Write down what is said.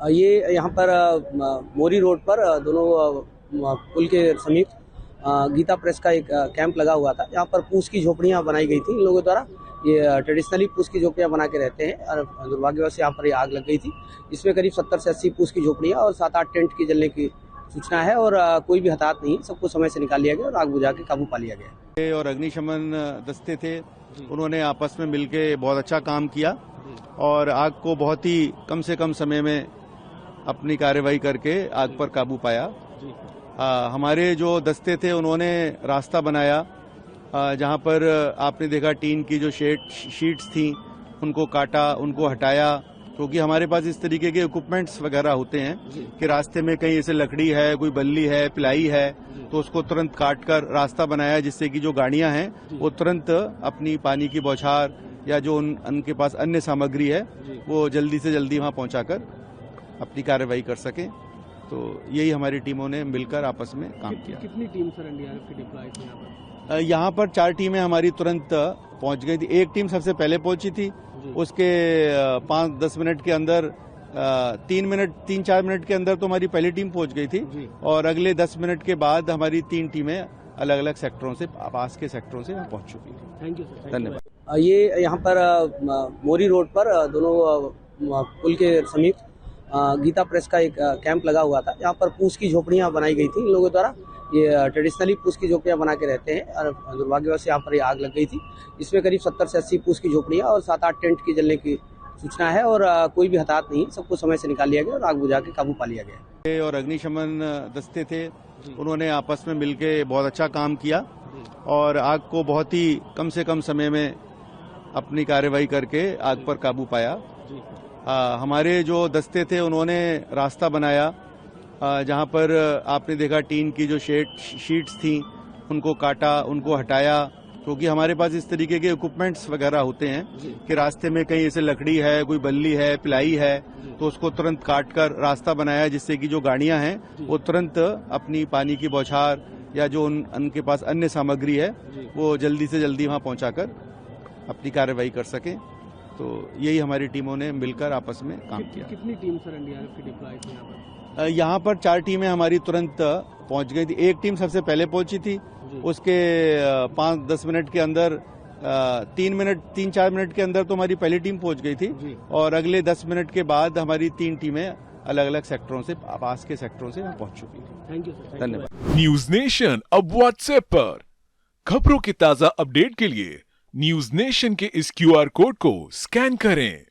ये यहाँ पर मोरी रोड पर दोनों पुल के समीप गीता प्रेस का एक कैंप लगा हुआ था। यहाँ पर पूस की झोपड़ियाँ बनाई गई थी इन लोगों द्वारा। ये ट्रेडिशनली पूस की झोपड़ियाँ बना के रहते हैं और दुर्भाग्यवश यहाँ पर ये आग लग गई थी। इसमें करीब 70 से 80 पूस की झोपड़ियाँ और 7-8 टेंट की जलने की सूचना है और कोई भी हताहत नहीं, सबको समय से निकाल लिया गया और आग बुझा के काबू पा लिया गया। और अग्निशमन दस्ते थे, उन्होंने आपस में मिलकर बहुत अच्छा काम किया और आग को बहुत ही कम से कम समय में अपनी कार्रवाई करके आग पर काबू पाया। हमारे जो दस्ते थे उन्होंने रास्ता बनाया, जहां पर आपने देखा टीन की जो शीट्स थी उनको काटा, उनको हटाया, क्योंकि हमारे पास इस तरीके के इक्विपमेंट्स वगैरह होते हैं कि रास्ते में कहीं ऐसे लकड़ी है, कोई बल्ली है, पिलाई है, तो उसको तुरंत काट कर रास्ता बनाया जिससे कि जो गाड़ियां हैं वो तुरंत अपनी पानी की बौछार या जो उनके पास अन्य सामग्री है वो जल्दी से जल्दी वहां पहुंचाकर अपनी कार्रवाई कर सकें। तो यही हमारी टीमों ने मिलकर आपस में काम किया। कितनी टीम सर एनडीआरएफ की डिप्लॉय थी यहाँ पर? यहाँ पर 4 टीमें हमारी तुरंत पहुंच गई थी। एक टीम सबसे पहले पहुंची थी, उसके 5-10 मिनट के अंदर 3-4 मिनट के अंदर तो हमारी पहली टीम पहुंच गई थी और अगले 10 मिनट के बाद हमारी 3 टीमें अलग अलग सेक्टरों से, पास के सेक्टरों से पहुंच चुकी थी। Thank you sir. धन्यवाद। ये यहाँ पर मोरी रोड पर दोनों पुल के समीप गीता प्रेस का एक कैंप लगा हुआ था। यहाँ पर पूस की झोपड़ियाँ बनाई गई थी इन लोगों द्वारा। ये ट्रेडिशनली पूस की झोपड़ियाँ बना के रहते हैं और दुर्भाग्यवश यहाँ पर ये आग लग गई थी। इसमें करीब 70 से 80 पूस की झोपड़ियाँ और 7-8 टेंट की जलने की सूचना है और कोई भी हताहत नहीं, सबको समय से निकाल लिया गया और आग बुझा के काबू पा लिया गया। और अग्निशमन दस्ते थे, उन्होंने आपस में मिलकर बहुत अच्छा काम किया और आग को बहुत ही कम से कम समय में अपनी कार्रवाई करके आग पर काबू पाया। हमारे जो दस्ते थे उन्होंने रास्ता बनाया, जहां पर आपने देखा टीन की जो शीट्स थी उनको काटा, उनको हटाया, क्योंकि हमारे पास इस तरीके के इक्विपमेंट्स वगैरह होते हैं कि रास्ते में कहीं ऐसे लकड़ी है, कोई बल्ली है, पिलाई है, तो उसको तुरंत काट कर रास्ता बनाया जिससे कि जो गाड़ियां हैं वो तुरंत अपनी पानी की बौछार या जो उनके पास अन्य सामग्री है वो जल्दी से जल्दी वहां पहुंचाकर अपनी कार्रवाई कर सकें। तो यही हमारी टीमों ने मिलकर आपस में काम किया। कितनी टीम सर एनडीआरएफ की डिप्लॉय थी यहाँ पर? यहाँ पर 4 टीमें हमारी तुरंत पहुंच गई थी। एक टीम सबसे पहले पहुंची थी, उसके 5-10 मिनट के अंदर 3-4 मिनट के अंदर तो हमारी पहली टीम पहुंच गई थी और अगले 10 मिनट के बाद हमारी 3 टीमें अलग अलग सेक्टरों से, पास के सेक्टरों से पहुंच चुकी थी। Thank you sir. धन्यवाद। न्यूज नेशन अब व्हाट्सएप पर खबरों की ताजा अपडेट के लिए न्यूज नेशन के इस QR कोड को स्कैन करें।